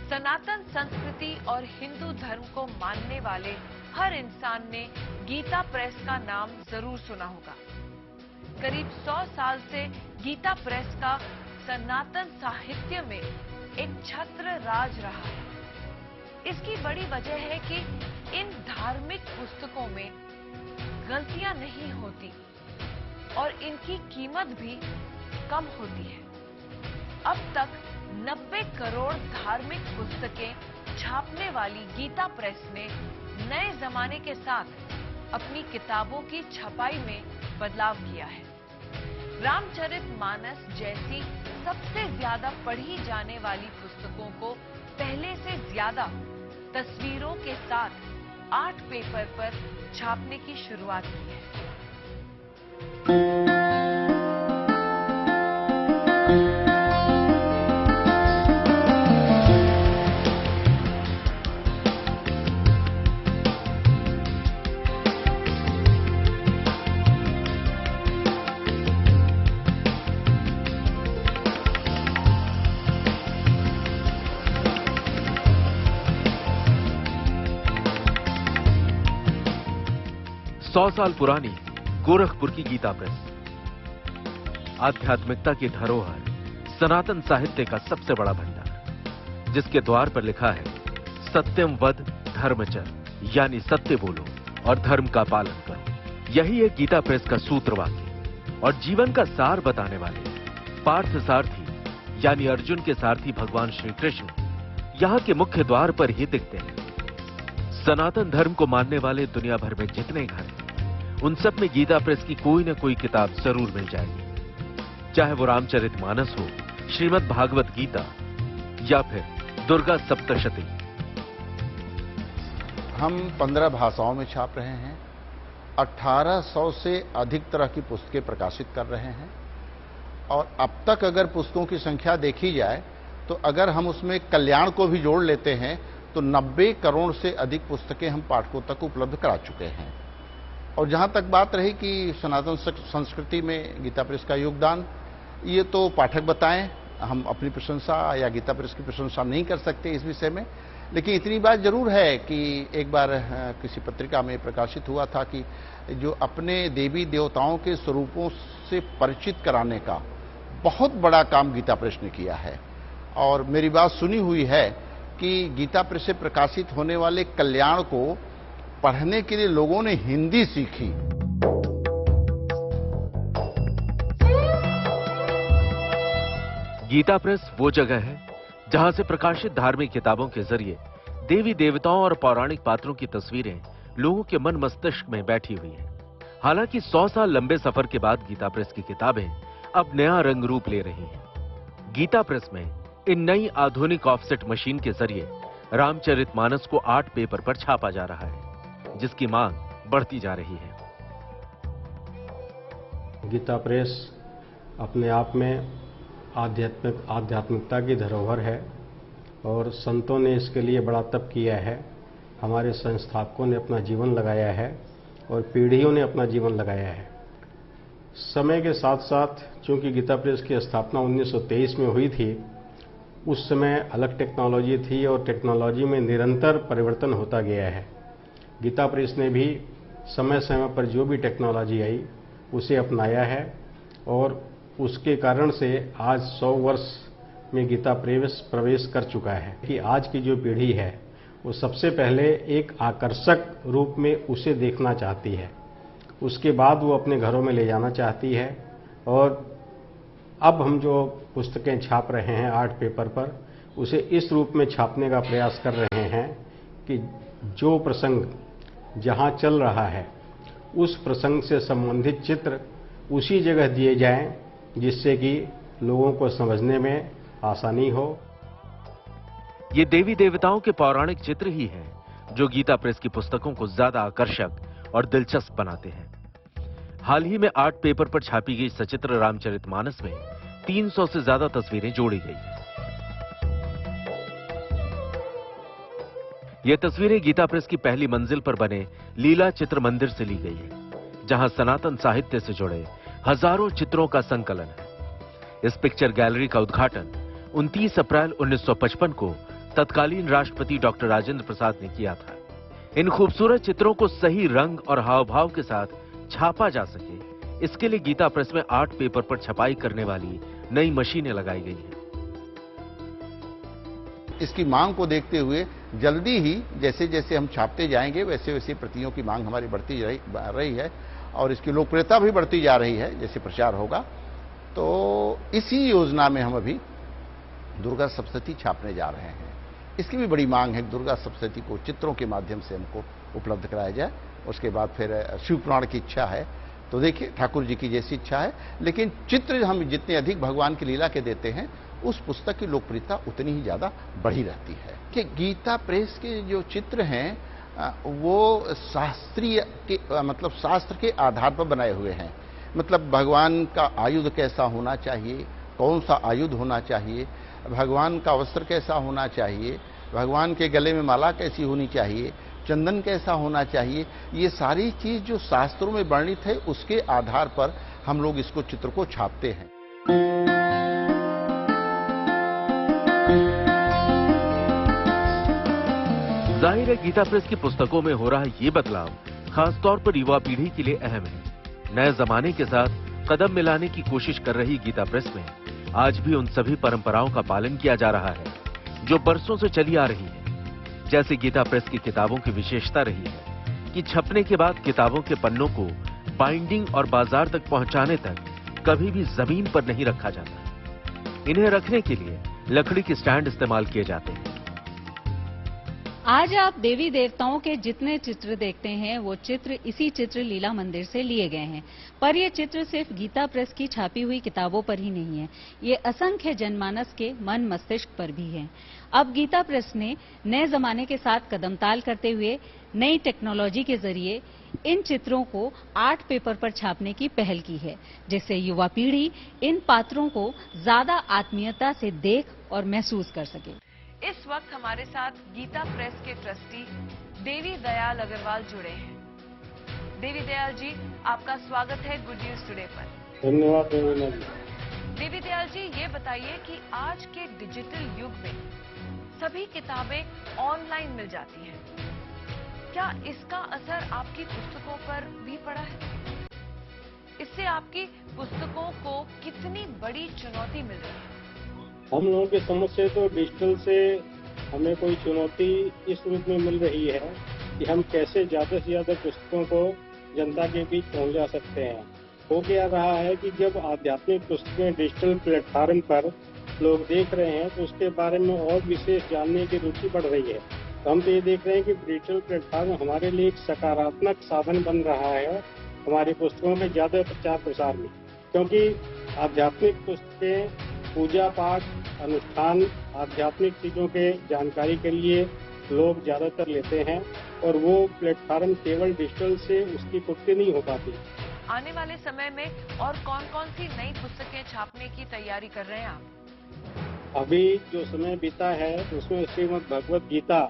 सनातन संस्कृति और हिंदू धर्म को मानने वाले हर इंसान ने गीता प्रेस का नाम जरूर सुना होगा। करीब 100 साल से गीता प्रेस का सनातन साहित्य में एक छत्र राज रहा है। इसकी बड़ी वजह है कि इन धार्मिक पुस्तकों में गलतियां नहीं होती और इनकी कीमत भी कम होती है। अब तक 90 करोड़ धार्मिक पुस्तकें छापने वाली गीता प्रेस ने नए जमाने के साथ अपनी किताबों की छपाई में बदलाव किया है। रामचरितमानस जैसी सबसे ज्यादा पढ़ी जाने वाली पुस्तकों को पहले से ज्यादा तस्वीरों के साथ आर्ट पेपर पर छापने की शुरुआत की है। 100 साल पुरानी गोरखपुर की गीता प्रेस आध्यात्मिकता की धरोहर, सनातन साहित्य का सबसे बड़ा भंडार, जिसके द्वार पर लिखा है सत्यम वद धर्मचर, यानी सत्य बोलो और धर्म का पालन करो। यही है गीता प्रेस का सूत्रवाक्य और जीवन का सार बताने वाले पार्थ सारथी यानी अर्जुन के सारथी भगवान श्री कृष्ण यहां के मुख्य द्वार पर ही दिखते हैं। सनातन धर्म को मानने वाले दुनिया भर में जितने घर हैं, उन सब में गीता प्रेस की कोई न कोई किताब जरूर मिल जाएगी, चाहे वो रामचरितमानस हो, श्रीमद् भागवत गीता या फिर दुर्गा सप्तशती। हम 15 भाषाओं में छाप रहे हैं, 1800 से अधिक तरह की पुस्तकें प्रकाशित कर रहे हैं और अब तक अगर पुस्तकों की संख्या देखी जाए तो अगर हम उसमें कल्याण को भी जोड़ लेते हैं तो 90 करोड़ से अधिक पुस्तकें हम पाठकों तक उपलब्ध करा चुके हैं। और जहां तक बात रही कि सनातन संस्कृति में गीता प्रेस का योगदान, ये तो पाठक बताएं, हम अपनी प्रशंसा या गीता प्रेस की प्रशंसा नहीं कर सकते इस विषय में। लेकिन इतनी बात जरूर है कि एक बार किसी पत्रिका में प्रकाशित हुआ था कि जो अपने देवी देवताओं के स्वरूपों से परिचित कराने का बहुत बड़ा काम गीता प्रेस ने किया है। और मेरी बात सुनी हुई है कि गीता प्रेस से प्रकाशित होने वाले कल्याण को पढ़ने के लिए लोगों ने हिंदी सीखी। गीता प्रेस वो जगह है जहां से प्रकाशित धार्मिक किताबों के जरिए देवी देवताओं और पौराणिक पात्रों की तस्वीरें लोगों के मन मस्तिष्क में बैठी हुई हैं। हालांकि 100 साल लंबे सफर के बाद गीता प्रेस की किताबें अब नया रंग रूप ले रही हैं। गीता प्रेस में इन नई आधुनिक ऑफसेट मशीन के जरिए रामचरितमानस को आर्ट पेपर पर छापा जा रहा है, जिसकी मांग बढ़ती जा रही है। गीता प्रेस अपने आप में आध्यात्मिकता की धरोहर है और संतों ने इसके लिए बड़ा तप किया है। हमारे संस्थापकों ने अपना जीवन लगाया है और पीढ़ियों ने अपना जीवन लगाया है। समय के साथ साथ चूंकि गीता प्रेस की स्थापना 1923 में हुई थी, उस समय अलग टेक्नोलॉजी थी और टेक्नोलॉजी में निरंतर परिवर्तन होता गया है। गीता प्रेस ने भी समय समय पर जो भी टेक्नोलॉजी आई उसे अपनाया है और उसके कारण से आज 100 वर्ष में गीता प्रेस प्रवेश कर चुका है कि आज की जो पीढ़ी है वो सबसे पहले एक आकर्षक रूप में उसे देखना चाहती है, उसके बाद वो अपने घरों में ले जाना चाहती है। और अब हम जो पुस्तकें छाप रहे हैं आर्ट पेपर पर, उसे इस रूप में छापने का प्रयास कर रहे हैं कि जो प्रसंग जहां चल रहा है उस प्रसंग से संबंधित चित्र उसी जगह दिए जाएं, जिससे कि लोगों को समझने में आसानी हो। ये देवी देवताओं के पौराणिक चित्र ही हैं जो गीता प्रेस की पुस्तकों को ज्यादा आकर्षक और दिलचस्प बनाते हैं। हाल ही में आर्ट पेपर पर छापी गई सचित्र रामचरितमानस में 300 से ज्यादा तस्वीरें जोड़ी गई। ये तस्वीरें गीता प्रेस की पहली मंजिल पर बने लीला चित्र मंदिर से ली गई है, जहां सनातन साहित्य से जुड़े हजारों चित्रों का संकलन है। इस पिक्चर गैलरी का उद्घाटन 29 अप्रैल 1955 को तत्कालीन राष्ट्रपति डॉक्टर राजेंद्र प्रसाद ने किया था। इन खूबसूरत चित्रों को सही रंग और हाव भाव के साथ छापा जा सके, इसके लिए गीता प्रेस में आर्ट पेपर पर छपाई करने वाली नई मशीनें लगाई गई हैं। इसकी मांग को देखते हुए जल्दी ही जैसे जैसे हम छापते जाएंगे वैसे वैसे प्रतियों की मांग हमारी बढ़ती रही है और इसकी लोकप्रियता भी बढ़ती जा रही है जैसे प्रचार होगा। तो इसी योजना में हम अभी दुर्गा सप्तशती छापने जा रहे हैं। इसकी भी बड़ी मांग है कि दुर्गा सप्तशती को चित्रों के माध्यम से हमको उपलब्ध कराया जाए। उसके बाद फिर शिव पुराण की इच्छा है, तो देखिए ठाकुर जी की जैसी इच्छा है, लेकिन चित्र हम जितने अधिक भगवान की लीला के देते हैं उस पुस्तक की लोकप्रियता उतनी ही ज्यादा बढ़ी रहती है। कि गीता प्रेस के जो चित्र हैं वो शास्त्रीय के मतलब शास्त्र के आधार पर बनाए हुए हैं। मतलब भगवान का आयुध कैसा होना चाहिए, कौन सा आयुध होना चाहिए, भगवान का वस्त्र कैसा होना चाहिए, भगवान के गले में माला कैसी होनी चाहिए, चंदन कैसा होना चाहिए, ये सारी चीज जो शास्त्रों में वर्णित है उसके आधार पर हम लोग इसको चित्र को छापते हैं। जाहिर है गीता प्रेस की पुस्तकों में हो रहा ये बदलाव खासतौर पर युवा पीढ़ी के लिए अहम है। नए जमाने के साथ कदम मिलाने की कोशिश कर रही गीता प्रेस में आज भी उन सभी परंपराओं का पालन किया जा रहा है जो बरसों से चली आ रही है। जैसे गीता प्रेस की किताबों की विशेषता रही है कि छपने के बाद किताबों के पन्नों को बाइंडिंग और बाजार तक पहुंचाने तक कभी भी जमीन पर नहीं रखा जाता। इन्हें रखने के लिए लकड़ी के स्टैंड इस्तेमाल किए जाते हैं। आज आप देवी देवताओं के जितने चित्र देखते हैं वो चित्र इसी चित्र लीला मंदिर से लिए गए हैं। पर ये चित्र सिर्फ गीता प्रेस की छापी हुई किताबों पर ही नहीं है, ये असंख्य जनमानस के मन मस्तिष्क पर भी है। अब गीता प्रेस ने नए जमाने के साथ कदमताल करते हुए नई टेक्नोलॉजी के जरिए इन चित्रों को आर्ट पेपर पर छापने की पहल की है, जिससे युवा पीढ़ी इन पात्रों को ज्यादा आत्मीयता से देख और महसूस कर सके। इस वक्त हमारे साथ गीता प्रेस के ट्रस्टी देवी दयाल अग्रवाल जुड़े हैं। देवी दयाल जी, आपका स्वागत है गुड न्यूज टुडे पर। धन्यवाद। देवी दयाल जी, ये बताइए कि आज के डिजिटल युग में सभी किताबें ऑनलाइन मिल जाती हैं, क्या इसका असर आपकी पुस्तकों पर भी पड़ा है? इससे आपकी पुस्तकों को कितनी बड़ी चुनौती मिल रही है? हम लोगों की समझ से तो डिजिटल से हमें कोई चुनौती इस रूप में मिल रही है कि हम कैसे ज्यादा से ज्यादा पुस्तकों को जनता के बीच पहुंचा सकते हैं। हो क्या रहा है कि जब आध्यात्मिक पुस्तकें डिजिटल प्लेटफॉर्म पर लोग देख रहे हैं तो उसके बारे में और विशेष जानने की रुचि बढ़ रही है। तो हम तो ये देख रहे हैं कि डिजिटल प्लेटफॉर्म हमारे लिए एक सकारात्मक साधन बन रहा है हमारी पुस्तकों में ज्यादा प्रचार प्रसार में, क्योंकि आध्यात्मिक पुस्तकें पूजा पाठ अनुष्ठान आध्यात्मिक चीजों के जानकारी के लिए लोग ज्यादातर लेते हैं और वो प्लेटफॉर्म केवल डिजिटल से उसकी पूर्ति नहीं हो पाती। आने वाले समय में और कौन-कौन सी नई पुस्तकें छापने की तैयारी कर रहे हैं आप? अभी जो समय बीता है उसमें श्रीमद् भगवत गीता,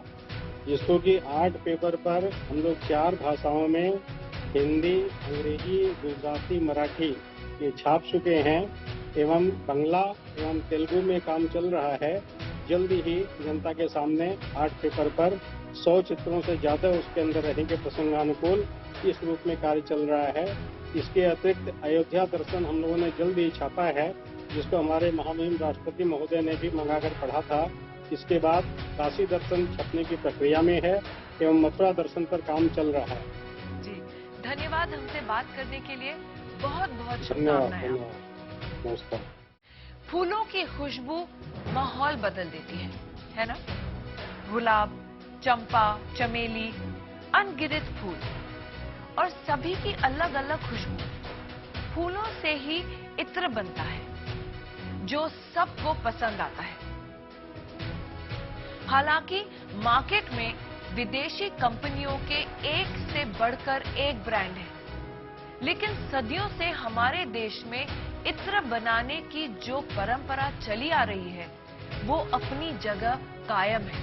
जिसको कि आर्ट पेपर पर हम लोग 4 भाषाओं में हिंदी, अंग्रेजी, गुजराती, मराठी ये छाप चुके हैं एवं बांग्ला एवं तेलुगु में काम चल रहा है। जल्दी ही जनता के सामने आर्ट पेपर पर 100 चित्रों से ज्यादा उसके अंदर रहेंगे प्रसंगानुकूल, इस रूप में कार्य चल रहा है। इसके अतिरिक्त अयोध्या दर्शन हम लोगों ने जल्द ही छापा है, जिसको हमारे महामहिम राष्ट्रपति महोदय ने भी मंगाकर पढ़ा था। इसके बाद काशी दर्शन छपने की प्रक्रिया में है एवं मथुरा दर्शन पर काम चल रहा है। जी, धन्यवाद हमसे बात करने के लिए, बहुत बहुत शुभकामनाएं। नमस्कार। फूलों की खुशबू माहौल बदल देती है ना? गुलाब, चंपा, चमेली, अनगिनत फूल और सभी की अलग अलग खुशबू। फूलों से ही इत्र बनता है जो सबको पसंद आता है। हालांकि मार्केट में विदेशी कंपनियों के एक से बढ़कर एक ब्रांड है, लेकिन सदियों से हमारे देश में इत्र बनाने की जो परंपरा चली आ रही है वो अपनी जगह कायम है।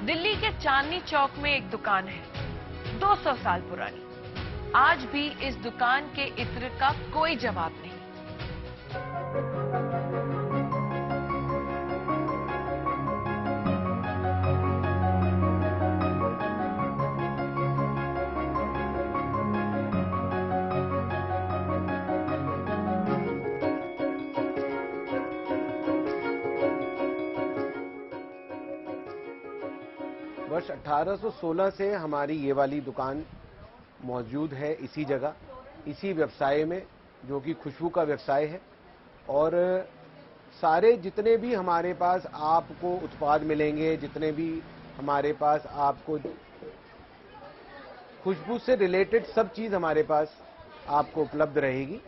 दिल्ली के चांदनी चौक में एक दुकान है 200 साल पुरानी। आज भी इस दुकान के इत्र का कोई जवाब नहीं। वर्ष 1816 से हमारी ये वाली दुकान मौजूद है इसी जगह, इसी व्यवसाय में, जो कि खुशबू का व्यवसाय है। और सारे जितने भी हमारे पास आपको उत्पाद मिलेंगे, जितने भी हमारे पास आपको खुशबू से रिलेटेड सब चीज हमारे पास आपको उपलब्ध रहेगी।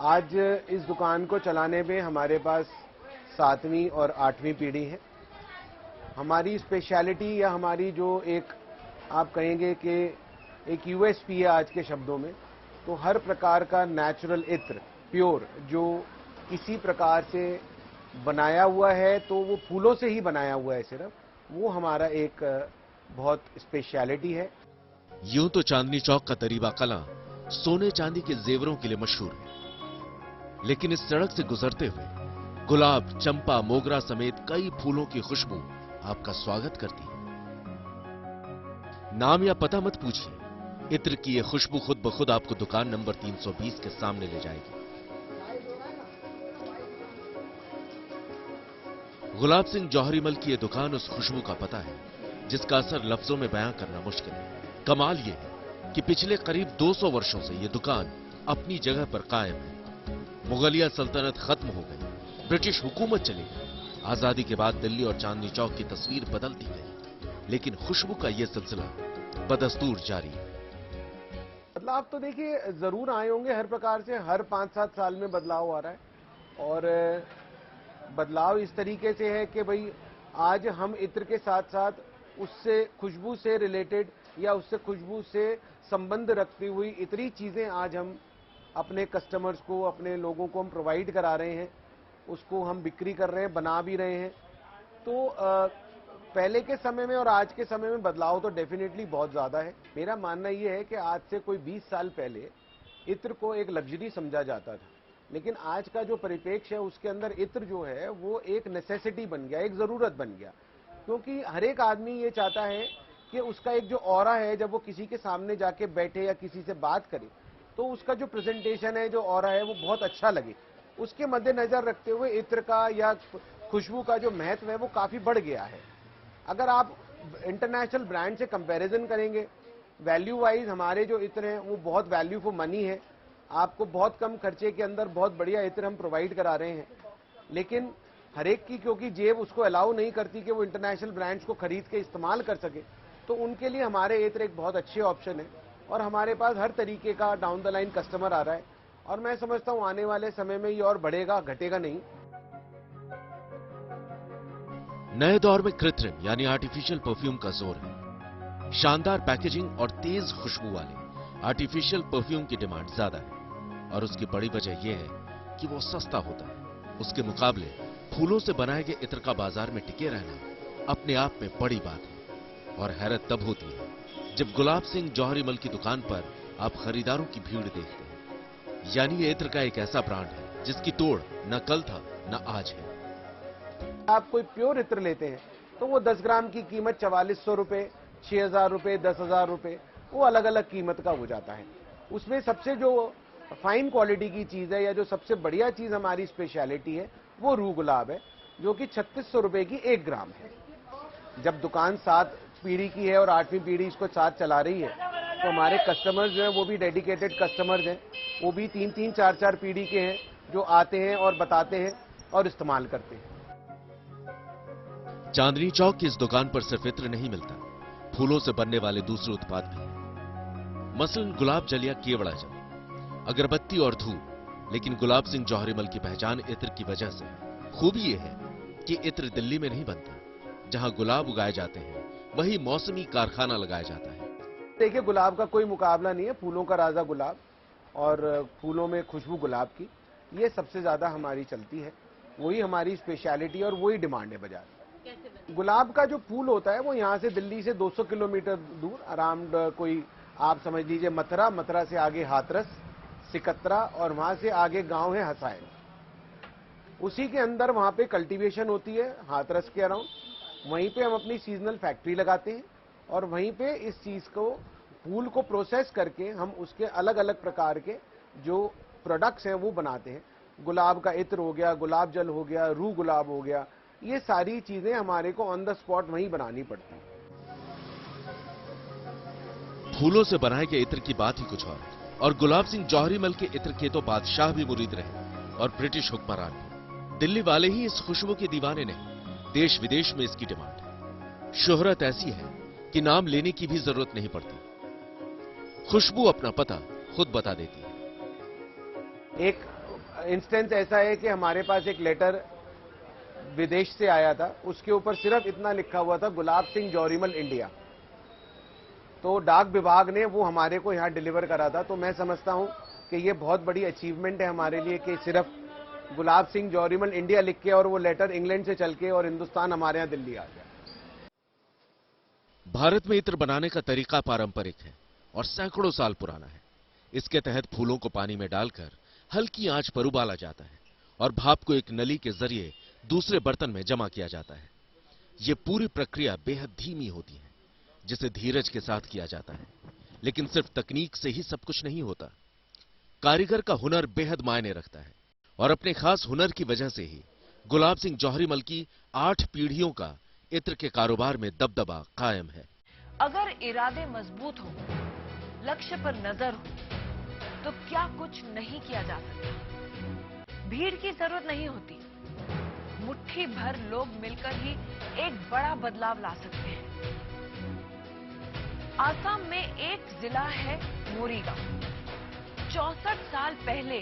आज इस दुकान को चलाने में हमारे पास 7वीं और 8वीं पीढ़ी है। हमारी स्पेशलिटी या हमारी जो एक आप कहेंगे कि एक यूएसपी है आज के शब्दों में, तो हर प्रकार का नेचुरल इत्र, प्योर, जो किसी प्रकार से बनाया हुआ है तो वो फूलों से ही बनाया हुआ है सिर्फ, वो हमारा एक बहुत स्पेशलिटी है। यूं तो चांदनी चौक का दरीबा कला सोने चांदी के जेवरों के लिए मशहूर है, लेकिन इस सड़क से गुजरते हुए गुलाब, चंपा, मोगरा समेत कई फूलों की खुशबू आपका स्वागत करती है। नाम या पता मत पूछिए, इत्र की यह खुशबू खुद ब खुद आपको दुकान नंबर 320 के सामने ले जाएगी। गुलाब सिंह जौहरीमल की यह दुकान उस खुशबू का पता है जिसका असर लफ्जों में बयां करना मुश्किल है। कमाल यह है कि पिछले करीब 200 वर्षों से यह दुकान अपनी जगह पर कायम है। मुगलिया सल्तनत खत्म हो गई, ब्रिटिश हुकूमत चली गई, आजादी के बाद दिल्ली और चांदनी चौक की तस्वीर बदलती गई, लेकिन खुशबू का यह सिलसिला बदस्तूर जारी है। बदलाव तो देखिए जरूर आए होंगे, हर प्रकार से हर 5-7 साल में बदलाव आ रहा है। और बदलाव इस तरीके से है कि भाई आज हम इत्र के साथ साथ उससे खुशबू से रिलेटेड या उससे खुशबू से संबंध रखती हुई इतनी चीजें आज हम अपने कस्टमर्स को, अपने लोगों को हम प्रोवाइड करा रहे हैं, उसको हम बिक्री कर रहे हैं, बना भी रहे हैं। तो पहले के समय में और आज के समय में बदलाव तो डेफिनेटली बहुत ज्यादा है। मेरा मानना यह है कि आज से कोई 20 साल पहले इत्र को एक लग्जरी समझा जाता था, लेकिन आज का जो परिप्रेक्ष्य है उसके अंदर इत्र जो है वो एक नेसेसिटी बन गया, एक जरूरत बन गया। क्योंकि हर एक आदमी ये चाहता है कि उसका एक जो ऑरा है, जब वो किसी के सामने जाके बैठे या किसी से बात करे तो उसका जो प्रेजेंटेशन है, जो ऑरा है, वो बहुत अच्छा लगे। उसके मद्देनजर रखते हुए इत्र का या खुशबू का जो महत्व है वो काफी बढ़ गया है। अगर आप इंटरनेशनल ब्रांड से कंपैरिजन करेंगे, वैल्यू वाइज हमारे जो इत्र हैं वो बहुत वैल्यू फॉर मनी है। आपको बहुत कम खर्चे के अंदर बहुत बढ़िया इत्र हम प्रोवाइड करा रहे हैं, लेकिन हर एक की क्योंकि जेब उसको अलाउ नहीं करती कि वो इंटरनेशनल ब्रांड्स को खरीद के इस्तेमाल कर सके, तो उनके लिए हमारे इत्र एक बहुत अच्छे ऑप्शन है। और हमारे पास हर तरीके का डाउन द लाइन कस्टमर आ रहा है, और मैं समझता हूं आने वाले समय में ये और बढ़ेगा, घटेगा नहीं। नए दौर में कृत्रिम यानी आर्टिफिशियल परफ्यूम का जोर है। शानदार पैकेजिंग और तेज खुशबू वाले आर्टिफिशियल परफ्यूम की डिमांड ज्यादा है, और उसकी बड़ी वजह यह है कि वो सस्ता होता है। उसके मुकाबले फूलों से बनाए गए इत्र का बाजार में टिके रहना अपने आप में बड़ी बात है। और हैरत तब होती है जब गुलाब सिंह जौहरीमल की दुकान पर आप खरीदारों की भीड़ देखते हैं। यानी ये इत्र का एक ऐसा ब्रांड है जिसकी तोड़ न कल था न आज है। आप कोई प्योर इत्र लेते हैं तो वो 10 ग्राम की कीमत 4400 रुपए, 6000 रुपए, 10,000 रुपए, वो अलग अलग कीमत का हो जाता है। उसमें सबसे जो फाइन क्वालिटी की चीज है या जो सबसे बढ़िया चीज हमारी स्पेशलिटी है वो रूह गुलाब है, जो कि 3600 रुपए की 1 ग्राम है। जब दुकान 7 पीढ़ी की है और 8वीं पीढ़ी इसको साथ चला रही है, तो हमारे कस्टमर्स जो हैं वो भी डेडिकेटेड कस्टमर्स हैं, वो भी 3-3, 4-4 पीढ़ी के हैं जो आते हैं और बताते हैं और इस्तेमाल करते हैं। चांदनी चौक की इस दुकान पर सिर्फ इत्र नहीं मिलता, फूलों से बनने वाले दूसरे उत्पाद भी, मसलन गुलाब जल या केवड़ा जल, अगरबत्ती और धूप। लेकिन गुलाब सिंह जौहरीमल की पहचान इत्र की वजह से। खूबी यह है कि इत्र दिल्ली में नहीं बनता, जहां गुलाब उगाए जाते हैं वही मौसमी कारखाना लगाया जाता है। देखिए, गुलाब का कोई मुकाबला नहीं है, फूलों का राजा गुलाब, और फूलों में खुशबू गुलाब की, ये सबसे ज्यादा हमारी चलती है, वही हमारी स्पेशलिटी और वही डिमांड है बाजार। गुलाब का जो फूल होता है वो यहाँ से दिल्ली से 200 किलोमीटर दूर अराउंड कोई आप समझ लीजिए मथुरा, मथुरा से आगे हाथरस, सिकत्रा, और वहां से आगे गांव है हसायल, उसी के अंदर वहां पे कल्टीवेशन होती है हाथरस के अराउंड। वहीं पे हम अपनी सीजनल फैक्ट्री लगाते हैं और वहीं पे इस चीज को, फूल को प्रोसेस करके हम उसके अलग अलग प्रकार के जो प्रोडक्ट्स हैं वो बनाते हैं। गुलाब का इत्र हो गया, गुलाब जल हो गया, रूह गुलाब हो गया, ये सारी चीजें हमारे को ऑन द स्पॉट वहीं बनानी पड़ती हैं। फूलों से बनाए गए इत्र की बात ही कुछ और गुलाब सिंह जौहरीमल के इत्र के तो बादशाह भी मुरीद रहे और ब्रिटिश हुक्मरान भी। दिल्ली वाले ही इस खुशबू के दीवाने नहीं, देश विदेश में इसकी डिमांड है। शोहरत ऐसी है कि नाम लेने की भी जरूरत नहीं पड़ती, खुशबू अपना पता खुद बता देती है। एक इंस्टेंस ऐसा है कि हमारे पास एक लेटर विदेश से आया था, उसके ऊपर सिर्फ इतना लिखा हुआ था, गुलाब सिंह जौहरीमल इंडिया। तो डाक विभाग ने वो हमारे को यहाँ डिलीवर करा था। तो मैं समझता हूँ कि ये बहुत बड़ी अचीवमेंट है हमारे लिए कि सिर्फ गुलाब सिंह जौहरीमल इंडिया लिख के और वो लेटर इंग्लैंड से चल के और हिंदुस्तान हमारे यहाँ दिल्ली आ गया। भारत में इत्र बनाने का तरीका पारंपरिक है और सैकड़ों साल पुराना है। इसके तहत फूलों को पानी में डालकर हल्की आंच पर उबाला जाता है और भाप को एक नली के जरिए दूसरे बर्तन में जमा किया जाता है। यह पूरी प्रक्रिया बेहद धीमी होती है, जिसे धीरज के साथ किया जाता है। लेकिन सिर्फ तकनीक से ही सब कुछ नहीं होता, कारीगर का हुनर बेहद मायने रखता है और अपने खास हुनर की वजह से ही गुलाब सिंह जौहरीमल की 8 पीढ़ियों का इत्र के कारोबार में दबदबा कायम है। अगर इरादे मजबूत हो, लक्ष्य पर नजर हो, तो क्या कुछ नहीं किया जा सकता। भीड़ की जरूरत नहीं होती, मुट्ठी भर लोग मिलकर ही एक बड़ा बदलाव ला सकते हैं। आसाम में एक जिला है मोरीगांव। 64 साल पहले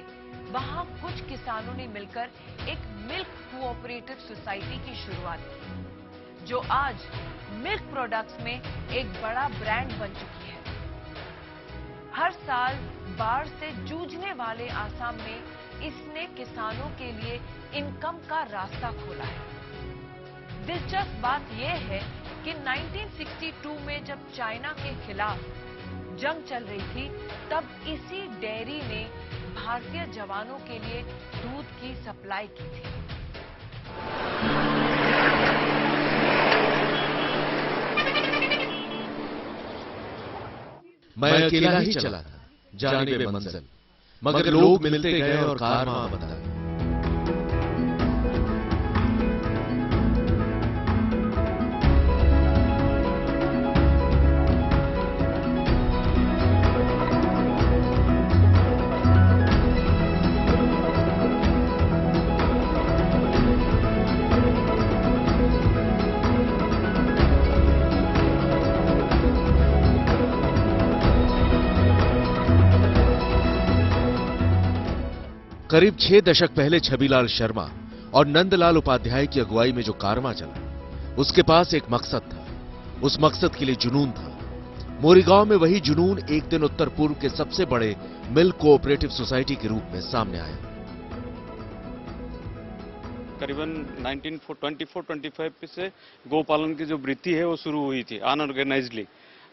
वहां कुछ किसानों ने मिलकर एक मिल्क कोऑपरेटिव सोसाइटी की शुरुआत की, जो आज मिल्क प्रोडक्ट्स में एक बड़ा ब्रांड बन चुकी है। हर साल बाढ़ से जूझने वाले आसाम में इसने किसानों के लिए इनकम का रास्ता खोला है। दिलचस्प बात यह है कि 1962 में जब चाइना के खिलाफ जंग चल रही थी, तब इसी डेयरी ने भारतीय जवानों के लिए दूध की सप्लाई की थी। मैं अकेला ही चला था जानिबे मंजिल, मगर लोग मिलते गए और कारवां बदला। करीब 6 दशक पहले छबीलाल शर्मा और नंदलाल उपाध्याय की अगुवाई में जो कारवां चला, उसके पास एक मकसद था। उस मकसद के लिए जुनून था। मोरीगांव में वही जुनून एक दिन उत्तर पूर्व के सबसे बड़े मिल्क कोऑपरेटिव सोसाइटी के रूप में सामने आया। करीबन 1924-25 से गोपालन की जो वृत्ति है वो शुरू हुई थी अनऑर्गेनाइज्डली।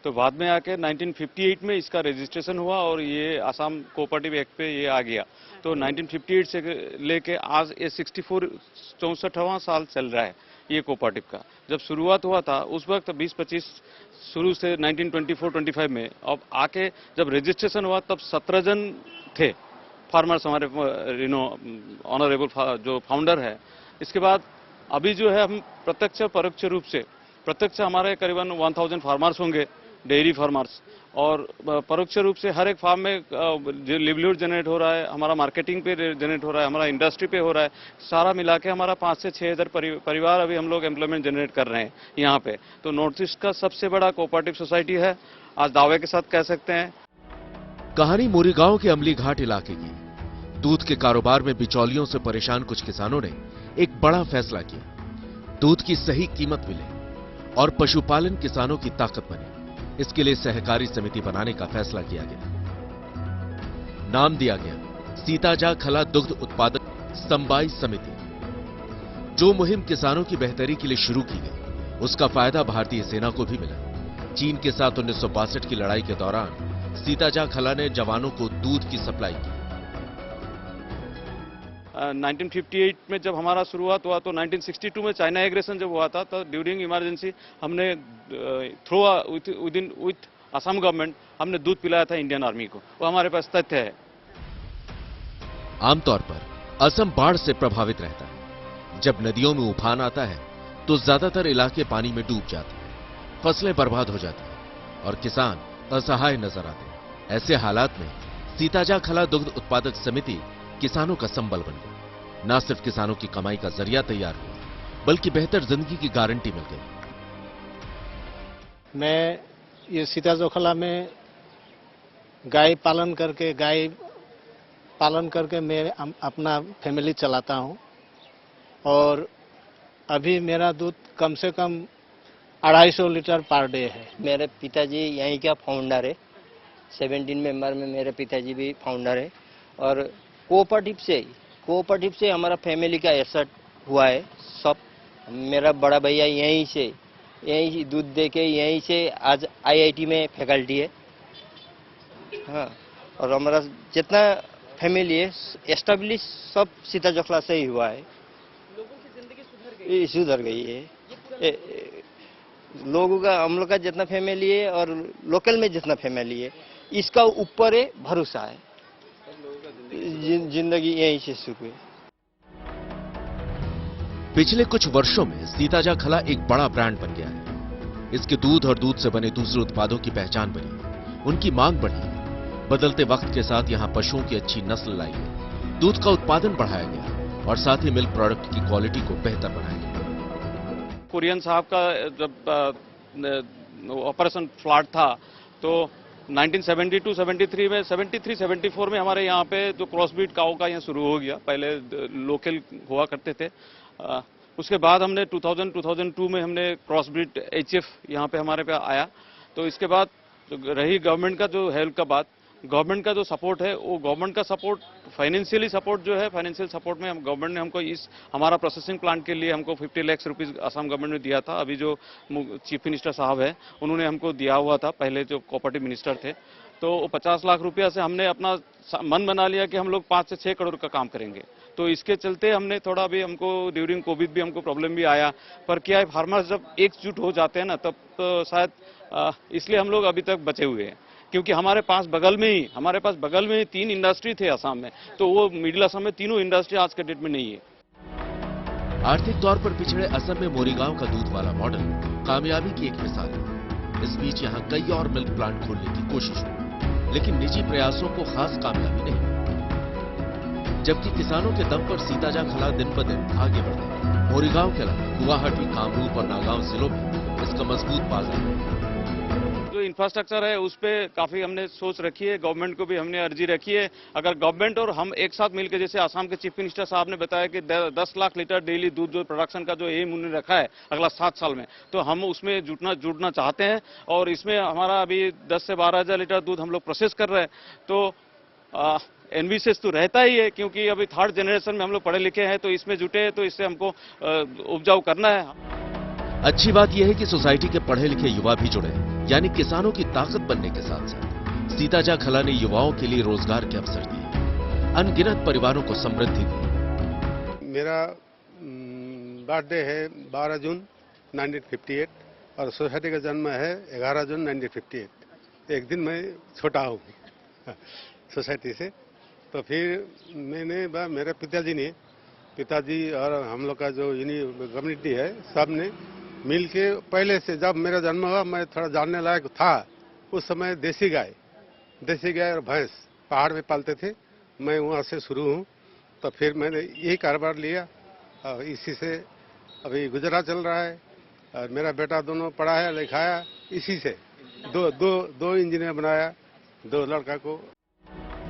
तो बाद में आके 1958 में इसका रजिस्ट्रेशन हुआ और ये आसाम कोऑपरेटिव एक्ट पे ये आ गया। तो 1958 से लेके आज ये 64वां साल चल रहा है ये कोऑपरेटिव का। जब शुरुआत हुआ था उस वक्त 20-25 शुरू से 1924-25 में, अब आके जब रजिस्ट्रेशन हुआ तब 17 जन थे फार्मर्स हमारे ऑनरेबल जो फाउंडर है। इसके बाद अभी जो है हम प्रत्यक्ष परोक्ष रूप से, प्रत्यक्ष हमारे करीबन 1000 फार्मर्स होंगे, डेयरी फार्मर्स, और परोक्ष रूप से हर एक फार्म में जो लिवलीहुड जनरेट हो रहा है, हमारा मार्केटिंग पे जनरेट हो रहा है, हमारा इंडस्ट्री पे हो रहा है। सारा मिला के हमारा 5 से 6 हज़ार परिवार अभी हम लोग एम्प्लॉयमेंट जनरेट कर रहे हैं यहाँ पे। तो नॉर्थ ईस्ट का सबसे बड़ा कोऑपरेटिव सोसाइटी है, आज दावे के साथ कह सकते हैं। कहानी मोरीगांव के अमली घाट इलाके की। दूध के कारोबार में बिचौलियों से परेशान कुछ किसानों ने एक बड़ा फैसला किया। दूध की सही कीमत मिले और पशुपालन किसानों की ताकत बने, इसके लिए सहकारी समिति बनाने का फैसला किया गया। नाम दिया गया सीताजा खला दुग्ध उत्पादक समबाई समिति। जो मुहिम किसानों की बेहतरी के लिए शुरू की गई, उसका फायदा भारतीय सेना को भी मिला। चीन के साथ 1962 की लड़ाई के दौरान सीताजा खला ने जवानों को दूध की सप्लाई की। 1958 में जब हमारा शुरुआत हुआ तो 1962 में चाइना एग्रेशन जब हुआ था, तो ड्यूरिंग इमरजेंसी हमने विद असम गवर्नमेंट हमने दूध पिलाया था इंडियन आर्मी को। वो हमारे पास तथ्य है। आमतौर पर असम बाढ़ से प्रभावित रहता है, जब नदियों में उफान आता है तो ज्यादातर इलाके पानी में डूब जाते हैं, फसलें बर्बाद हो जाती हैं और किसान असहाय नजर आते हैं। ऐसे हालात में सीताजा खला दुग्ध उत्पादक समिति किसानों का संबल बन गई। न सिर्फ किसानों की कमाई का जरिया तैयार हुआ, बल्कि बेहतर जिंदगी की गारंटी मिल गई। मैं ये सीताजा खला में गाय पालन करके मैं अपना फैमिली चलाता हूं और अभी मेरा दूध कम से कम 250 लीटर पर डे है। मेरे पिताजी यहीं का फाउंडर है, 17 मेंबर में मेरे पिताजी भी फाउंडर है और कोऑपरेटिव से हमारा फैमिली का एसेट हुआ है सब। मेरा बड़ा भैया यहीं दूध दे के यहीं से आज IIT में फैकल्टी है। हाँ, और हमारा जितना फैमिली है एस्टेब्लिश सब सीताजा खला से ही हुआ है। लोगों की जिंदगी सुधर गई है। लोगों का, हम लोग का जितना फैमिली है और लोकल में जितना फैमिली है, इसका ऊपर है भरोसा है। जिंदगी यहीं से शुरू है। पिछले कुछ वर्षों में सीताजा खला एक बड़ा ब्रांड बन गया है। इसके दूध और दूध से बने दूसरे उत्पादों की पहचान बनी, उनकी मांग बढ़ी। बदलते वक्त के साथ यहां पशुओं की अच्छी नस्ल लाई गई, दूध का उत्पादन बढ़ाया गया और साथ ही मिल्क प्रोडक्ट की क्वालिटी को बेहतर बनाया गया। कुरियन साहब का जब ऑपरेशन फ्लड था तो 1972-73 में 73-74 में हमारे यहाँ पे जो क्रॉसब्रीड काऊ का यहाँ शुरू हो गया। पहले लोकल हुआ करते थे, उसके बाद हमने 2002 में हमने क्रॉसब्रीड HF यहाँ पे हमारे पे आया। तो इसके बाद रही गवर्नमेंट का जो हेल्प का बात, गवर्नमेंट का जो सपोर्ट है वो गवर्नमेंट का सपोर्ट, फाइनेंशियली सपोर्ट जो है, फाइनेंशियल सपोर्ट में हम गवर्नमेंट ने हमको इस हमारा प्रोसेसिंग प्लांट के लिए हमको 50 लाख रुपीस असम गवर्नमेंट ने दिया था। अभी जो चीफ मिनिस्टर साहब है उन्होंने हमको दिया हुआ था, पहले जो कोऑपरेटिव मिनिस्टर थे। तो 50 लाख रुपया से हमने अपना मन बना लिया कि हम लोग 5 से 6 करोड़ का काम करेंगे। तो इसके चलते हमने थोड़ा भी, हमको ड्यूरिंग कोविड भी हमको प्रॉब्लम भी आया, पर क्या है फार्मर्स जब एकजुट हो जाते हैं ना तब तो शायद इसलिए हम लोग अभी तक बचे हुए हैं। क्योंकि हमारे पास बगल में ही 3 इंडस्ट्री थे असम में, तो वो मिडिल असम में तीनों इंडस्ट्री आज के डेट में नहीं है। आर्थिक तौर पर पिछड़े असम में मोरीगांव का दूध वाला मॉडल कामयाबी की एक मिसाल है। इस बीच यहाँ कई और मिल्क प्लांट खोलने की कोशिश हुई, लेकिन निजी प्रयासों को खास कामयाबी नहीं। जबकि किसानों के दम पर सीताजा खला दिन ब दिन आगे बढ़ रहा है। मोरीगांव के अलावा गुवाहाटी, कामरूप और नागांव जिलों में इसका मजबूत बाजार है। जो इंफ्रास्ट्रक्चर है उस पर काफी हमने सोच रखी है, गवर्नमेंट को भी हमने अर्जी रखी है। अगर गवर्नमेंट और हम एक साथ मिलकर, जैसे आसाम के चीफ मिनिस्टर साहब ने बताया कि 10 लाख लीटर डेली दूध जो प्रोडक्शन का जो एम उन्होंने रखा है अगला 7 साल में, तो हम उसमें जुड़ना चाहते हैं। और इसमें हमारा अभी 10 से 12 हजार लीटर दूध हम लोग प्रोसेस कर रहे हैं। तो एनविशेस तो रहता ही है, क्योंकि अभी 3rd जनरेशन में हम लोग पढ़े लिखे हैं, तो इसमें जुटे हैं, तो इससे हमको उपजाऊ करना है। अच्छी बात यह है कि सोसाइटी के पढ़े लिखे युवा भी जुड़े, यानी किसानों की ताकत बनने के साथ साथ सीताजा खला ने युवाओं के लिए रोजगार के अवसर दिए, अनगिनत परिवारों को समृद्धि दी। मेरा बर्थडे है 12 जून 1958 और सोसाइटी का जन्म है 11 जून 1958। एक दिन मैं छोटा हूँ सोसाइटी से। तो फिर मेरे पिताजी और हम लोग का जो कम्युनिटी है सब ने मिल के, पहले से जब मेरा जन्म हुआ मैं थोड़ा जानने लायक था, उस समय देसी गाय और भैंस पहाड़ में पालते थे। मैं वहाँ से शुरू हूँ, तो फिर मैंने यही कारोबार लिया और इसी से अभी गुजरा चल रहा है। और मेरा बेटा दोनों पढ़ाया लिखाया, इसी से दो इंजीनियर बनाया, 2 लड़का को।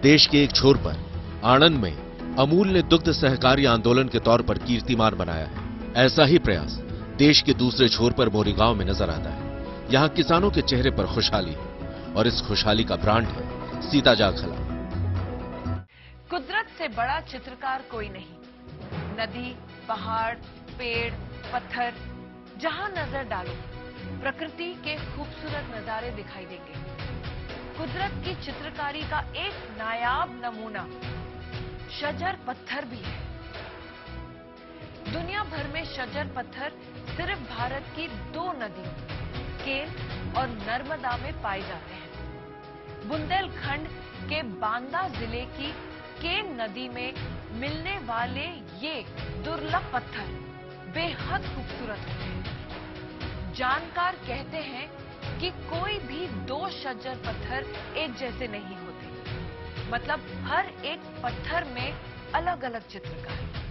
देश के एक छोर पर आणंद में अमूल ने दुग्ध सहकारी आंदोलन के तौर पर कीर्तिमान बनाया है। ऐसा ही प्रयास देश के दूसरे छोर पर मोरीगांव में नजर आता है। यहाँ किसानों के चेहरे पर खुशहाली है और इस खुशहाली का ब्रांड है सीताजा खला। कुदरत से बड़ा चित्रकार कोई नहीं। नदी, पहाड़, पेड़, पत्थर, जहां नजर डालो प्रकृति के खूबसूरत नजारे दिखाई देंगे। कुदरत की चित्रकारी का एक नायाब नमूना शजर पत्थर भी है। दुनिया भर में शजर पत्थर सिर्फ भारत की 2 नदियों केन और नर्मदा में पाए जाते हैं। बुंदेलखंड के बांदा जिले की केन नदी में मिलने वाले ये दुर्लभ पत्थर बेहद खूबसूरत होते हैं। जानकार कहते हैं कि कोई भी दो शज्जर पत्थर एक जैसे नहीं होते, मतलब हर एक पत्थर में अलग अलग चित्रकारी।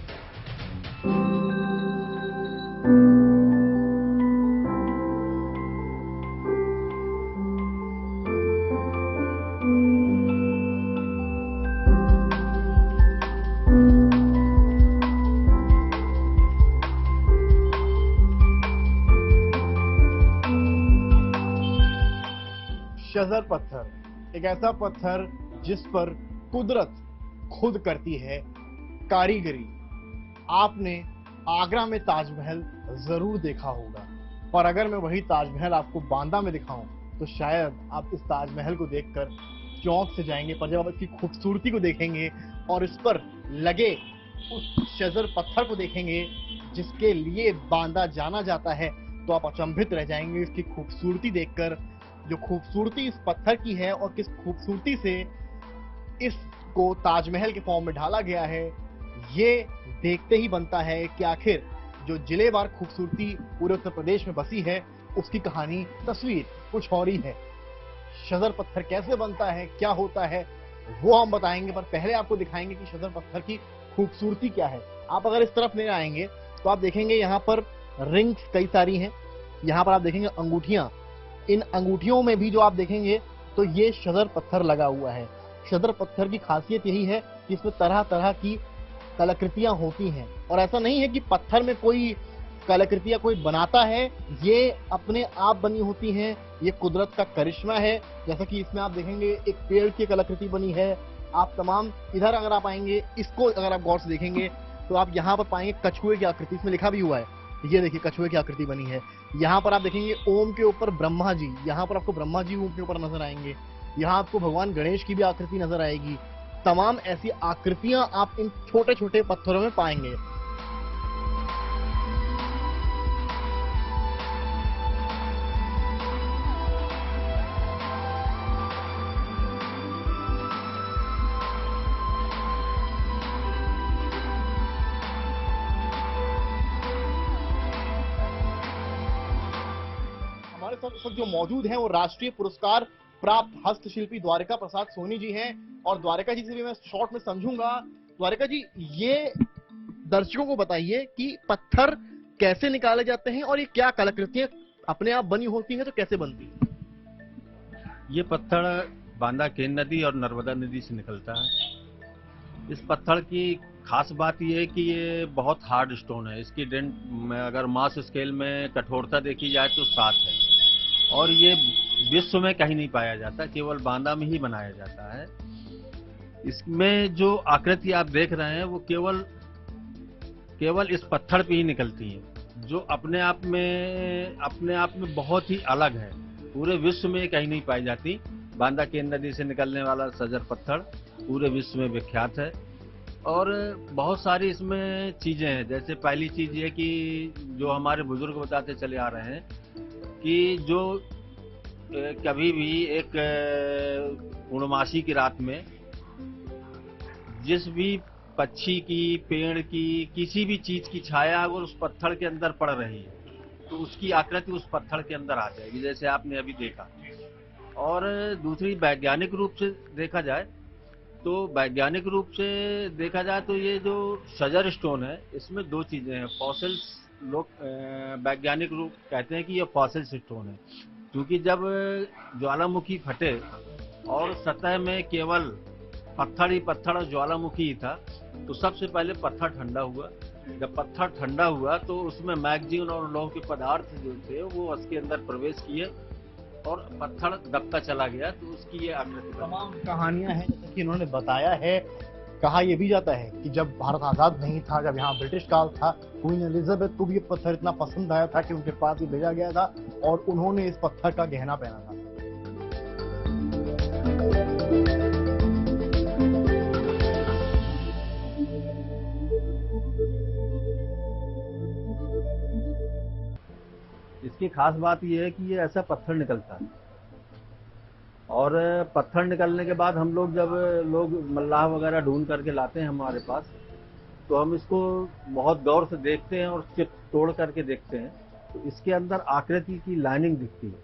शजर पत्थर एक ऐसा पत्थर जिस पर कुदरत खुद करती है कारीगरी। आपने आगरा में ताजमहल जरूर देखा होगा, पर अगर मैं वही ताजमहल आपको बांदा में दिखाऊं तो शायद आप इस ताजमहल को देखकर चौंक से जाएंगे। पर जब आप इसकी खूबसूरती को देखेंगे और इस पर लगे उस शजर पत्थर को देखेंगे जिसके लिए बांदा जाना जाता है, तो आप अचंभित रह जाएंगे इसकी खूबसूरती देखकर। जो खूबसूरती इस पत्थर की है और किस खूबसूरती से इसको ताजमहल के फॉर्म में ढाला गया है, ये देखते ही बनता है कि आखिर जो जिलेवार खूबसूरती पूरे उत्तर प्रदेश में बसी है उसकी कहानी तस्वीर कुछ और ही है। शजर पत्थर कैसे बनता है, क्या होता है, वो हम बताएंगे, पर पहले आपको दिखाएंगे कि शजर पत्थर की खूबसूरती क्या है। आप अगर इस तरफ नहीं आएंगे तो आप देखेंगे यहाँ पर रिंग्स कई सारी हैं, यहाँ पर आप देखेंगे अंगूठियां। इन अंगूठियों में भी जो आप देखेंगे तो ये शजर पत्थर लगा हुआ है। शजर पत्थर की खासियत यही है कि इसमें तरह तरह की कलाकृतियां होती हैं, और ऐसा नहीं है कि पत्थर में कोई कलाकृतियां कोई बनाता है, ये अपने आप बनी होती हैं। ये कुदरत का करिश्मा है। जैसा कि इसमें आप देखेंगे एक पेड़ की कलाकृति बनी है। आप तमाम इधर अगर आप आएंगे, इसको अगर आप गौर से देखेंगे तो आप यहाँ पर पाएंगे कछुए की आकृति, इसमें लिखा भी हुआ है। ये देखिए कछुए की आकृति बनी है। यहाँ पर आप देखेंगे ओम के ऊपर ब्रह्मा जी, यहाँ पर आपको ब्रह्मा जी ओम के ऊपर नजर आएंगे। यहाँ आपको भगवान गणेश की भी आकृति नजर आएगी। तमाम ऐसी आकृतियां आप इन छोटे छोटे पत्थरों में पाएंगे। हमारे साथ इस वक्त जो मौजूद हैं वो राष्ट्रीय पुरस्कार प्राप्त हस्तशिल्पी द्वारिका प्रसाद सोनी जी हैं, और द्वारिका जी से भी मैं शॉर्ट में समझूंगा। द्वारिका जी, ये दर्शकों को बताइए कि पत्थर कैसे निकाले जाते हैं और ये क्या कलाकृतियां अपने आप बनी होती हैं, तो कैसे बनती है? ये पत्थर बांदा केन नदी और नर्मदा नदी से निकलता है। इस पत्थर की खास बात यह है कि ये बहुत हार्ड स्टोन है। इसकी डेंट में अगर मास स्केल में कठोरता देखी जाए तो 7 है, और ये विश्व में कहीं नहीं पाया जाता, केवल बांदा में ही बनाया जाता है। इसमें जो आकृति आप देख रहे हैं वो केवल इस पत्थर पे ही निकलती है, जो अपने आप में बहुत ही अलग है। पूरे विश्व में कहीं नहीं पाई जाती। बांदा केन नदी से निकलने वाला शजर पत्थर पूरे विश्व में विख्यात है। और बहुत सारी इसमें चीजें हैं। जैसे पहली चीज ये कि जो हमारे बुजुर्ग बताते चले आ रहे हैं कि जो कभी भी एक पूर्णमासी की रात में जिस भी पक्षी की, पेड़ की, किसी भी चीज की छाया अगर उस पत्थर के अंदर पड़ रही है तो उसकी आकृति उस पत्थर के अंदर आ जाएगी, जैसे आपने अभी देखा। और दूसरी वैज्ञानिक रूप से देखा जाए तो ये जो शजर स्टोन है इसमें 2 चीजें हैं। फॉसिल्स, लोग वैज्ञानिक रूप कहते हैं कि ये फॉसिल स्टोन है, क्योंकि जब ज्वालामुखी फटे और सतह में केवल पत्थर ही पत्थर और ज्वालामुखी ही था, तो सबसे पहले पत्थर ठंडा हुआ। जब पत्थर ठंडा हुआ तो उसमें मैग्नीशियम और लौह के पदार्थ जो थे वो उसके अंदर प्रवेश किए और पत्थर दबता चला गया, तो उसकी ये आकृति। तमाम कहानियां हैं जैसे कि इन्होंने बताया है। कहा यह भी जाता है कि जब भारत आजाद नहीं था, जब यहाँ ब्रिटिश काल था, क्वीन एलिजाबेथ को भी ये पत्थर इतना पसंद आया था कि उनके पास ये भेजा गया था और उन्होंने इस पत्थर का गहना पहना था। इसकी खास बात यह है कि ये ऐसा पत्थर निकलता है, और पत्थर निकलने के बाद हम लोग जब मल्लाह वगैरह ढूंढ करके लाते हैं हमारे पास, तो हम इसको बहुत गौर से देखते हैं और चिप तोड़ करके देखते हैं, तो इसके अंदर आकृति की लाइनिंग दिखती है।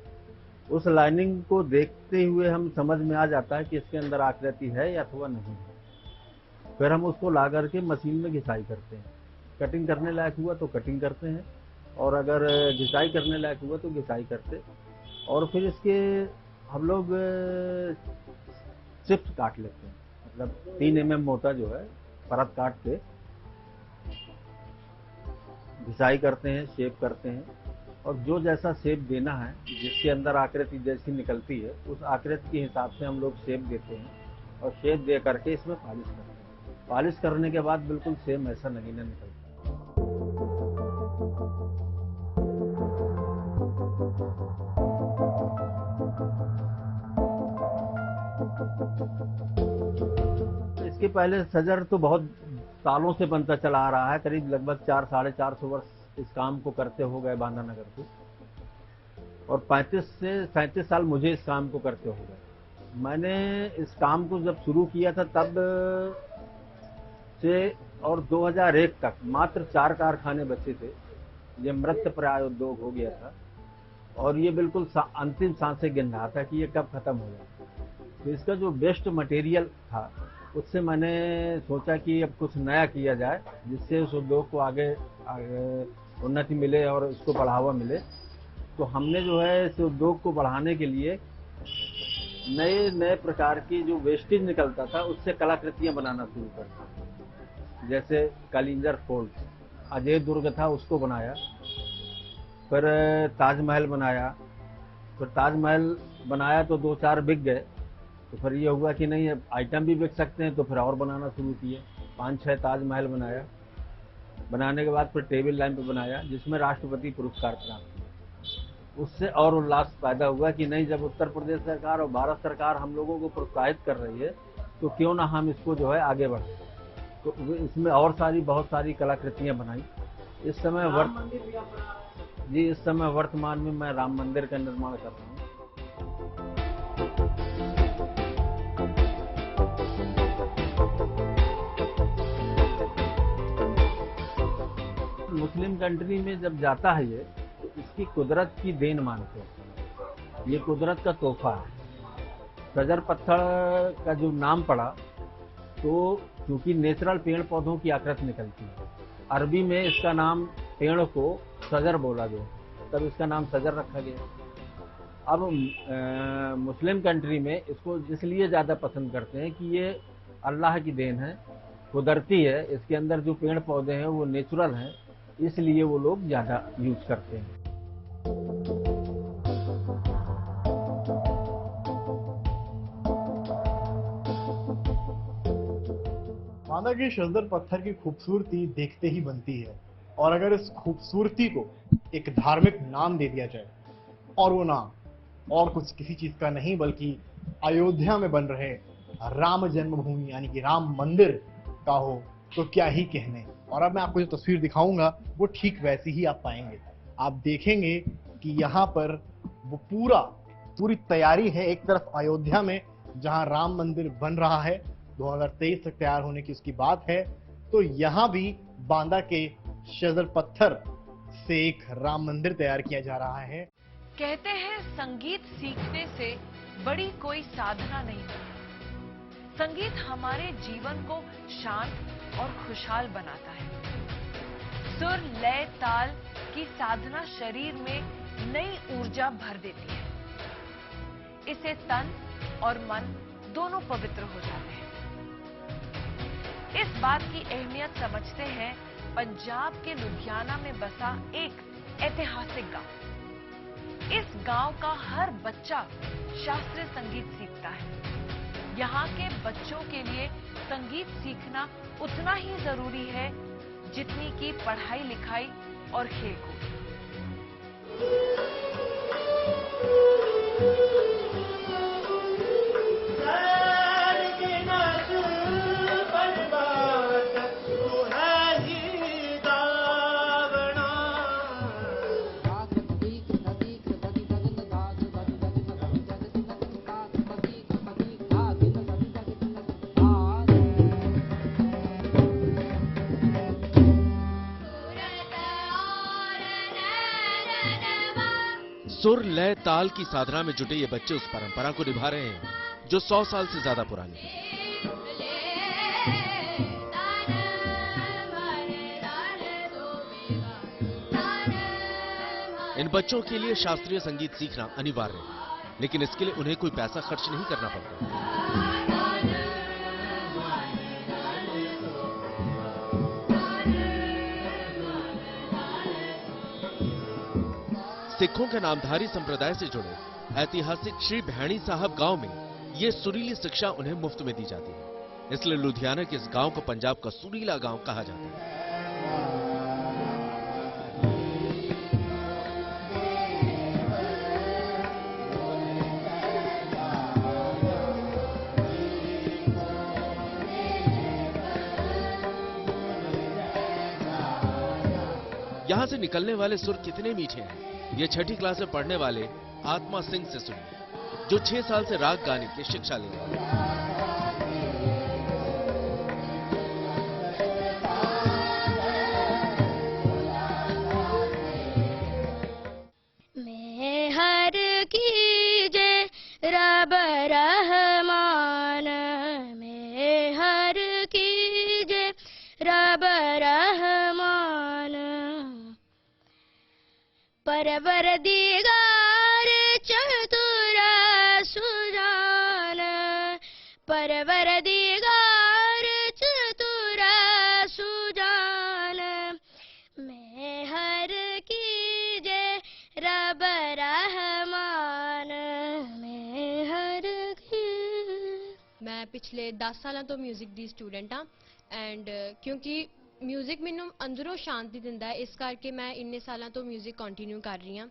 उस लाइनिंग को देखते हुए हम समझ में आ जाता है कि इसके अंदर आकृति है या अथवा नहीं है। फिर हम उसको ला करके मशीन में घिसाई करते हैं। कटिंग करने लायक हुआ तो कटिंग करते हैं, और अगर घिसाई करने लायक हुआ तो घिसाई करते, और फिर इसके हम लोग चिप्स काट लेते हैं। मतलब 3 mm मोटा जो है परत काट के घिसाई करते हैं, शेप करते हैं, और जो जैसा शेप देना है, जिसके अंदर आकृति जैसी निकलती है, उस आकृति के हिसाब से हम लोग शेप देते हैं, और शेप दे करके इसमें पॉलिश करते हैं। पॉलिश करने के बाद बिल्कुल सेम ऐसा नगीना निकलता है। इसके पहले सजर तो बहुत सालों से बनता चला आ रहा है, करीब लगभग 400-450 वर्ष इस काम को करते हो गए बांदा नगर को, और 35 से 37 साल मुझे इस काम को करते हो गए। मैंने इस काम को जब शुरू किया था तब से और 2001 तक मात्र 4 कारखाने बचे थे। ये मृत प्राय उद्योग हो गया था, और ये बिल्कुल अंतिम सांसें गिन रहा था कि ये कब खत्म हो जाए। तो इसका जो बेस्ट मटेरियल था, उससे मैंने सोचा कि अब कुछ नया किया जाए, जिससे उस उद्योग को आगे उन्नति मिले और इसको बढ़ावा मिले। तो हमने जो है इस उद्योग को बढ़ाने के लिए नए प्रकार की जो वेस्टेज निकलता था, उससे कलाकृतियां बनाना शुरू कर दी। जैसे कालिंजर फोल्ड, अजय दुर्ग था, उसको बनाया। फिर ताजमहल बनाया। फिर ताजमहल बनाया तो 2-4 बिक गए, तो फिर ये हुआ कि नहीं, अब आइटम भी बिक सकते हैं, तो फिर और बनाना शुरू किए। 5-6 ताजमहल बनाया। बनाने के बाद फिर टेबल लैंप बनाया, जिसमें राष्ट्रपति पुरस्कार प्राप्त हुआ। उससे और उल्लास पैदा हुआ कि नहीं, जब उत्तर प्रदेश सरकार और भारत सरकार हम लोगों को प्रोत्साहित कर रही है, तो क्यों ना हम इसको जो है आगे बढ़ाएं। तो इसमें और बहुत सारी कलाकृतियां बनाई। इस समय वर्तमान में मैं राम मंदिर का निर्माण कर रहा हूँ। मुस्लिम कंट्री में जब जाता है ये, तो इसकी कुदरत की देन मानते हैं। ये कुदरत का तोहफा है। सजर पत्थर का जो नाम पड़ा, तो क्योंकि नेचुरल पेड़ पौधों की आकृति निकलती है। अरबी में इसका नाम, पेड़ को सजर बोला गया, तब इसका नाम सजर रखा गया। अब मुस्लिम कंट्री में इसको इसलिए ज़्यादा पसंद करते हैं कि ये अल्लाह की देन है, कुदरती है। इसके अंदर जो पेड़ पौधे हैं वो नेचुरल हैं, इसलिए वो लोग ज़्यादा यूज करते हैं। बांदा के शजर पत्थर की खूबसूरती देखते ही बनती है, और अगर इस खूबसूरती को एक धार्मिक नाम दे दिया जाए, और वो नाम और कुछ किसी चीज का नहीं बल्कि अयोध्या में बन रहे राम जन्मभूमि यानी कि राम मंदिर का हो, तो क्या ही कहने। और अब मैं आपको जो तस्वीर दिखाऊंगा वो ठीक वैसी ही आप पाएंगे। आप देखेंगे कि यहाँ पर वो पूरी तैयारी है। एक तरफ अयोध्या में जहाँ राम मंदिर बन रहा है, 2023 तक तैयार होने की उसकी बात है, तो यहाँ भी बांदा के शजर पत्थर से एक राम मंदिर तैयार किया जा रहा है। कहते हैं संगीत सीखने से बड़ी कोई साधना नहीं है। संगीत हमारे जीवन को शांत और खुशहाल बनाता है। सुर, लय, ताल की साधना शरीर में नई ऊर्जा भर देती है। इससे तन और मन दोनों पवित्र हो जाते हैं। इस बात की अहमियत समझते हैं पंजाब के लुधियाना में बसा एक ऐतिहासिक गांव। इस गांव का हर बच्चा शास्त्रीय संगीत सीखता है। यहाँ के बच्चों के लिए संगीत सीखना उतना ही जरूरी है जितनी की पढ़ाई लिखाई और खेलकूद। सुर लय ताल की साधना में जुटे ये बच्चे उस परंपरा को निभा रहे हैं जो 100 साल से ज्यादा पुरानी है। इन बच्चों के लिए शास्त्रीय संगीत सीखना अनिवार्य है, लेकिन इसके लिए उन्हें कोई पैसा खर्च नहीं करना पड़ता। सिखों के नामधारी संप्रदाय से जुड़े ऐतिहासिक श्री भैणी साहब गांव में ये सुरीली शिक्षा उन्हें मुफ्त में दी जाती है। इसलिए लुधियाना के इस गांव को पंजाब का सुरीला गांव कहा जाता है। यहां से निकलने वाले सुर कितने मीठे हैं, ये 6ठी क्लास में पढ़ने वाले आत्मा सिंह से सुनिए, जो 6 साल से राग गाने की शिक्षा ले रहे हैं। मैं हर कीजे रब रहमान, मैं हर कीजे रब रहमान, परवरदिगार चतुर सुजान, परवरदिगार चतुर सुजान, मैं हर कीजे रब रहमान, मैं हर की। मैं पिछले 10 सालों तो म्यूजिक दी स्टूडेंट हाँ एंड क्योंकि म्यूजिक मैनू अंदरों शांति दिंदा है, इस करके मैं इन्ने सालों तो म्यूजिक कंटिन्यू कर रही हाँ।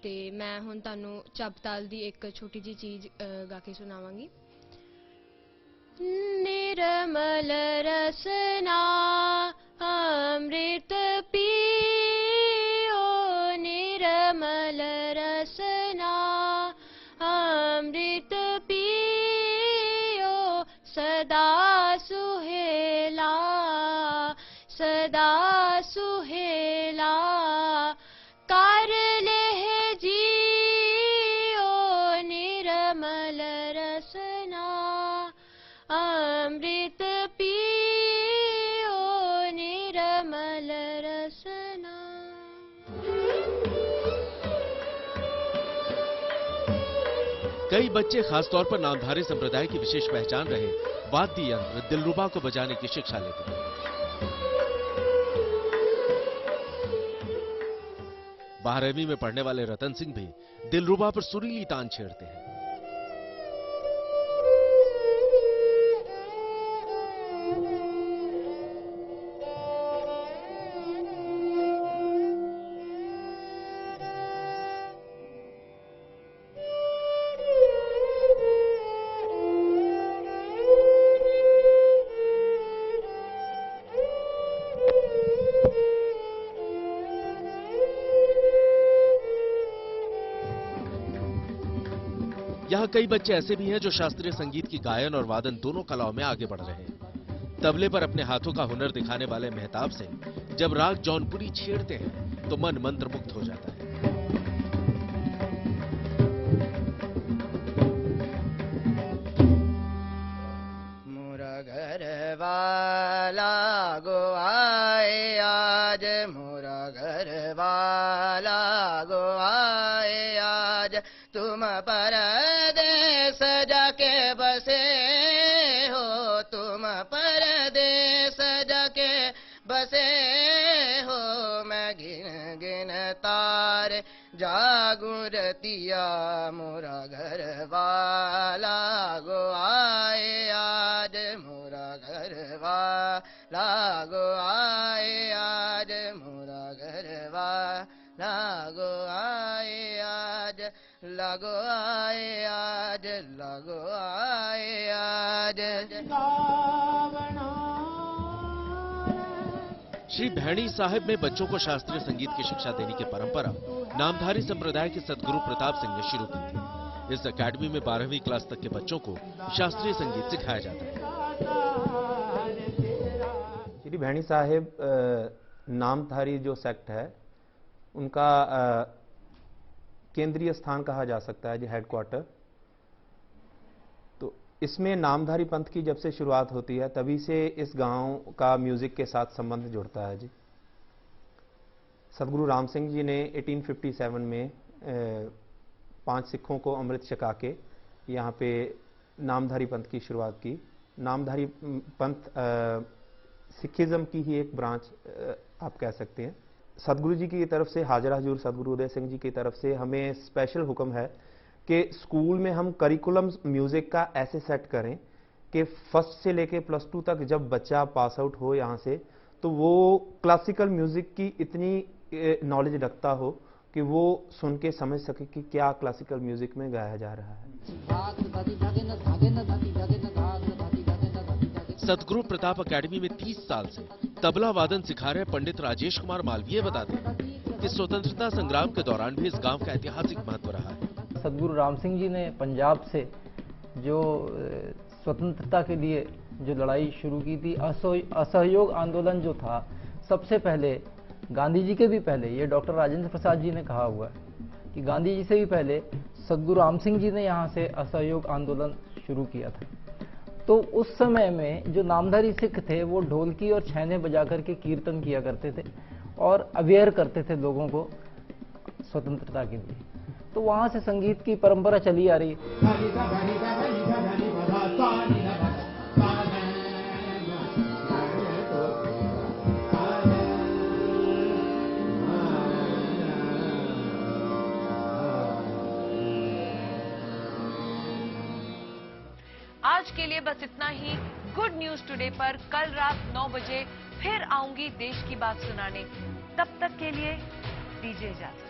ते मैं हुण तुहानू चपताल दी एक छोटी जी चीज गा के सुनावांगी। निर्मल रसना अमृत पियो, निर्मल रसना अमृत पियो, सदा सुहेला सदा सुहेला, कर ले जियो, निर्मल रसना अमृत पियो, निर्मल रसना। कई बच्चे खासतौर पर नामधारी संप्रदाय की विशेष पहचान रहे वाद्य यंत्र दिलरुबा को बजाने की शिक्षा लेते हैं। 12वीं में पढ़ने वाले रतन सिंह भी दिलरुबा पर सुरीली तान छेड़ते हैं। यहाँ कई बच्चे ऐसे भी हैं जो शास्त्रीय संगीत की गायन और वादन दोनों कलाओं में आगे बढ़ रहे हैं। तबले पर अपने हाथों का हुनर दिखाने वाले मेहताब सिंह जब राग जौनपुरी छेड़ते हैं तो मन मंत्रमुग्ध हो जाता है। मोरा घर वाला गो आए आज, मोरा घर वाला गो आए आज, तुम परदेस जाके बसे हो, तुम परदेस जाके बसे हो, मैं गिन गिन तार जागू रतिया, मोरा घर वाला गो आए आज, मोरा घर वाला गो आए आज, मोरा घर वाला गो आए आज, लगो आए आज, लगो आए आज। श्री भैणी साहिब में बच्चों को शास्त्रीय संगीत की शिक्षा देने की परंपरा नामधारी संप्रदाय के सदगुरु प्रताप सिंह ने शुरू की थी। इस एकेडमी में 12वीं क्लास तक के बच्चों को शास्त्रीय संगीत सिखाया जाता है। श्री भैणी साहिब नामधारी जो सेक्ट है उनका केंद्रीय स्थान कहा जा सकता है जी, हेडक्वार्टर। तो इसमें नामधारी पंथ की जब से शुरुआत होती है तभी से इस गांव का म्यूजिक के साथ संबंध जुड़ता है जी। सदगुरु राम सिंह जी ने 1857 में 5 सिखों को अमृत छका के यहाँ पे नामधारी पंथ की शुरुआत की। नामधारी पंथ सिखिज्म की ही एक ब्रांच आप कह सकते हैं। सदगुरु जी की तरफ से, हाजरा हजूर सदगुरु उदय सिंह जी की तरफ से हमें स्पेशल हुक्म है कि स्कूल में हम करिकुलम म्यूजिक का ऐसे सेट करें कि फर्स्ट से लेके +2 तक जब बच्चा पास आउट हो यहाँ से तो वो क्लासिकल म्यूजिक की इतनी नॉलेज रखता हो कि वो सुन के समझ सके कि क्या क्लासिकल म्यूजिक में गाया जा रहा है। सदगुरु प्रताप अकेडमी में 30 साल से तबला वादन सिखा रहे पंडित राजेश कुमार मालवीय बताते हैं कि स्वतंत्रता संग्राम के दौरान भी इस गांव का ऐतिहासिक महत्व रहा है। सदगुरु राम सिंह जी ने पंजाब से जो स्वतंत्रता के लिए जो लड़ाई शुरू की थी, असहयोग आंदोलन जो था, सबसे पहले गांधी जी के भी पहले, ये डॉक्टर राजेंद्र प्रसाद जी ने कहा हुआ है कि गांधी जी से भी पहले सदगुरु राम सिंह जी ने यहाँ से असहयोग आंदोलन शुरू किया था। तो उस समय में जो नामधारी सिख थे वो ढोलकी और छैने बजा करके कीर्तन किया करते थे और अवेयर करते थे लोगों को स्वतंत्रता के लिए। तो वहाँ से संगीत की परंपरा चली आ रही आज के लिए बस इतना ही। गुड न्यूज टुडे पर कल रात 9 बजे फिर आऊंगी देश की बात सुनाने। तब तक के लिए दीजिए इजाजत।